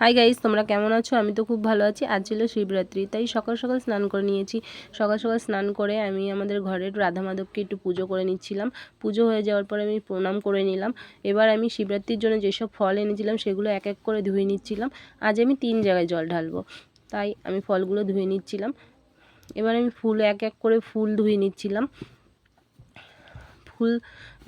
Hi guys, তোমরা কেমন আছো? আমি তো খুব ভালো আছি। আজ ছিল শিবরাত্রি, তাই সকাল সকাল স্নান করে নিয়েছি। সকাল সকাল স্নান করে আমি আমাদের ঘরের রাধা মাধবকে একটু পুজো করে নিচ্ছিলাম। পুজো হয়ে যাওয়ার পরে আমি প্রণাম করে নিলাম। এবার আমি শিবরাত্রির জন্য যেসব ফল এনেছিলাম সেগুলো এক এক করে ধুয়ে নিচ্ছিলাম। আজ আমি 3 জায়গায় জল ঢালবো, তাই আমি ফলগুলো ধুয়ে নিচ্ছিলাম। এবার আমি ফুল এক এক করে ফুল ধুয়ে নিচ্ছিলাম। ফুল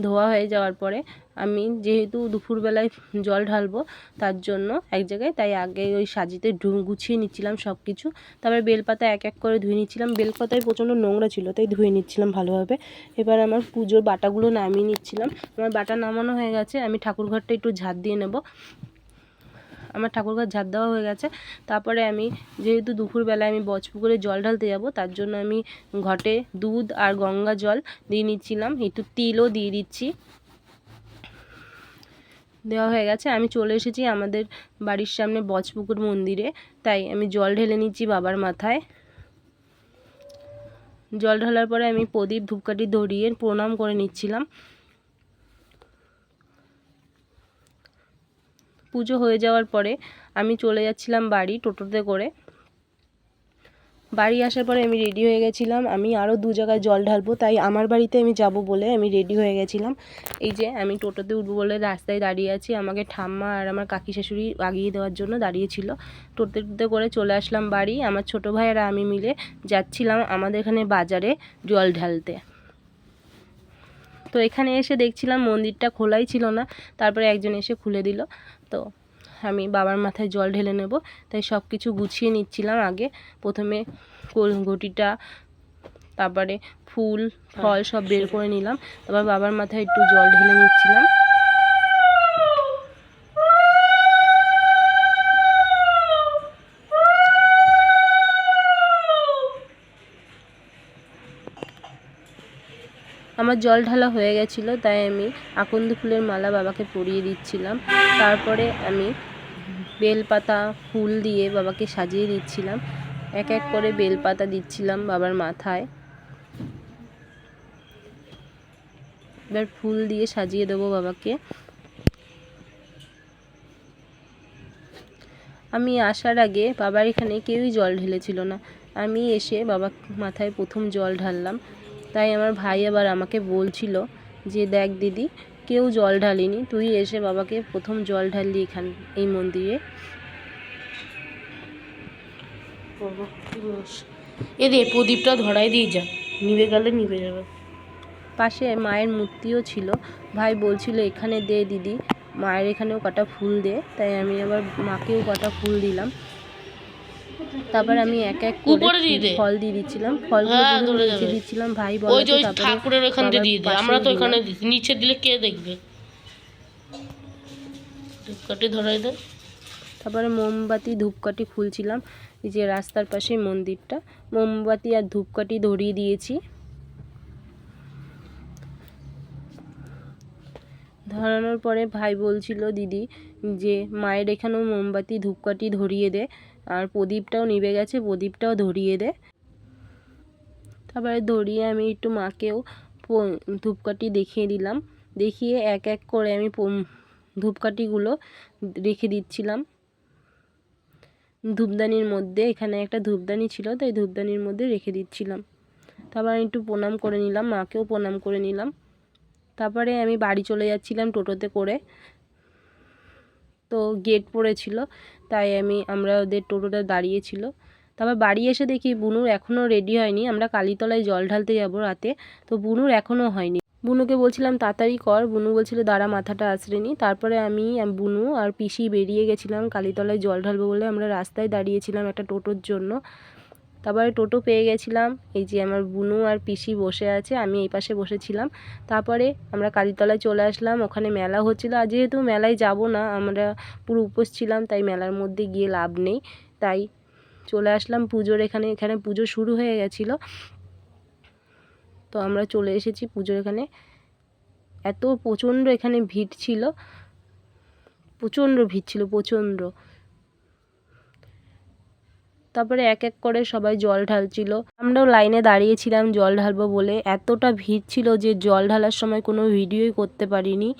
ধোয়া হয়ে যাওয়ার পরে আমি যেহেতু দুপুরবেলায় জল ঢালবো তার জন্য এক জায়গায়, তাই আগে ওই সাজিতে গুছিয়ে নিচ্ছিলাম সব কিছু। তারপরে বেলপাতা এক এক করে ধুয়ে নিচ্ছিলাম। বেলপাতায় প্রচণ্ড নোংরা ছিল, তাই ধুয়ে নিচ্ছিলাম ভালোভাবে। এবার আমার পুজোর বাটাগুলো নামিয়ে নিচ্ছিলাম। আমার বাটা নামানো হয়ে গেছে, আমি ঠাকুরঘরটা একটু ঝাঁট দিয়ে নেব। আমার ঠাকুরঘর ঝাঁট দেওয়া হয়ে গেছে। তারপরে আমি যেহেতু দুপুরবেলায় আমি বজপুকুরে জল ঢালতে যাব, তার জন্য আমি ঘটে দুধ আর গঙ্গা জল দিয়ে নিচ্ছিলাম। একটু তিলও দিয়ে দিচ্ছি। দেওয়া হয়ে গেছে। আমি চলে এসেছি আমাদের বাড়ির সামনে বজপুকুর মন্দিরে, তাই আমি জল ঢেলে নিচ্ছি বাবার মাথায়। জল ঢালার পরে আমি প্রদীপ ধূপকাঠি ধরিয়ে প্রণাম করে নিচ্ছিলাম। পুজো হয়ে যাওয়ার পরে আমি চলে যাচ্ছিলাম বাড়ি টোটোতে করে। বাড়ি আসার পরে আমি রেডি হয়ে গেছিলাম। আমি আরও 2 জায়গায় জল ঢালবো, তাই আমার বাড়িতে আমি যাব বলে আমি রেডি হয়ে গেছিলাম। এই যে আমি টোটোতে উঠবো বলে রাস্তায় দাঁড়িয়ে আছি। আমাকে ঠাম্মা আর আমার কাকি শাশুড়ি আগিয়ে দেওয়ার জন্য দাঁড়িয়েছিল। টোটোতে করে চলে আসলাম বাড়ি। আমার ছোটো ভাই আর আমি মিলে যাচ্ছিলাম আমাদের এখানে বাজারে জল ঢালতে। তো এখানে এসে দেখছিলাম মন্দিরটা খোলাই ছিল না, তারপরে একজন এসে খুলে দিল। তো আমি বাবার মাথায় জল ঢেলে নেব, তাই সব কিছু গুছিয়ে নিচ্ছিলাম। আগে প্রথমে ঘটিটা, তারপরে ফুল ফল সব বের করে নিলাম। তারপর বাবার মাথায় একটু জল ঢেলে নিচ্ছিলাম। আমার জল ঢালা হয়ে গেছিলো, তাই আমি আকন্দ ফুলের মালা বাবাকে পরিয়ে দিচ্ছিলাম। তারপরে আমি বেলপাতা ফুল দিয়ে বাবাকে সাজিয়ে দিচ্ছিলাম। এক এক করে বেলপাতা দিচ্ছিলাম বাবার মাথায়। এবার ফুল দিয়ে সাজিয়ে দেবো বাবাকে। আমি আসার আগে বাবার এখানে কেউই জল ঢেলেছিল না। আমি এসে বাবার মাথায় প্রথম জল ঢাললাম। তাই আমার ভাই আবার আমাকে বলছিল যে দেখ দিদি, কেউ জল ঢালেনি, তুই এসে বাবাকে প্রথম জল ঢাললি এই মন্দিরে। এরে প্রদীপটা ধরাই দিয়ে যা, নিভে গেলে নিভে যাবে। পাশে মায়ের মূর্তিও ছিল। ভাই বলছিল এখানে দে দিদি, মায়ের এখানেও কটা ফুল দে। তাই আমি আবার মাকেও কটা ফুল দিলাম। তারপর আমি এক এক করে ফল দিয়ে দিচ্ছিলাম। ফলগুলো নিচে দিচ্ছিলাম। ভাই বলে ঠাকুরের ওখান দিয়ে দিয়ে দে, আমরা তো ওখানে নিচে দিলে কে দেখবে। ধূপকাঠি ধরাই দে। তারপরে মোমবাতি ধূপকাঠি খুলছিলাম। এই যে রাস্তার পাশে মন্দিরটা, মোমবাতি আর ধূপকাঠি ধরিয়ে দিয়েছি। ধরানোর পরে ভাই বলছিল দিদি যে মায়ের এখানেও মোমবাতি ধূপকাঠি ধরিয়ে দে, আর প্রদীপটাও নিভে গেছে, প্রদীপটাও ধরিয়ে দে। তারপরে ধরিয়ে আমি একটু মাকেও ধূপকাঠি দেখিয়ে দিলাম। দেখিয়ে এক এক করে আমি ধূপকাঠিগুলো রেখে দিচ্ছিলাম ধূপদানির মধ্যে। এখানে একটা ধূপদানি ছিল, তাই ধূপদানির মধ্যে রেখে দিচ্ছিলাম। তারপর আমি একটু প্রণাম করে নিলাম, মাকেও প্রণাম করে নিলাম। তারপরে আমি বাড়ি চলে যাচ্ছিলাম টোটোতে করে। তো গেট পড়েছিল, তাই আমরা ওদের টোটোটা দাঁড়িয়েছিল। তারপর বাড়ি এসে দেখি বুনুর এখনও রেডি হয়নি। আমরা কালীতলায় জল ঢালতে যাব রাতে, তো বুনুর এখনও হয়নি। বুনুকে বলছিলাম তাড়াতাড়ি কর, বুনু বলছিল দাঁড়া মাথাটা আঁচড়ে নি। তারপরে আমি বুনু আর পিসি বেরিয়ে গেছিলাম কালীতলায় জল ঢালবো বলে। আমরা রাস্তায় দাঁড়িয়েছিলাম একটা টোটোর জন্য। তারপরে টোটো পেয়ে গেছিলাম। এই যে আমার বুনু আর পিসি বসে আছে, আমি এই পাশে বসেছিলাম। তারপরে আমরা কালীতলায় চলে আসলাম। ওখানে মেলা হচ্ছিলো, আর যেহেতু মেলায় যাব না, আমরা পুরো উপোস ছিলাম, তাই মেলার মধ্যে গিয়ে লাভ নেই, তাই চলে আসলাম পুজোর এখানে। এখানে পুজো শুরু হয়ে গেছিলো, তো আমরা চলে এসেছি পুজোর এখানে। এত প্রচণ্ড এখানে ভিড় ছিল, প্রচণ্ড ভিড় ছিল, প্রচণ্ড। তারপরে এক এক করে সবাই জল ঢালছিল। আমরাও লাইনে দাঁড়িয়েছিলাম জল ঢালবো বলে। এতটা ভিড় ছিল যে জল ঢালার সময় কোনো ভিডিওই করতে পারিনি।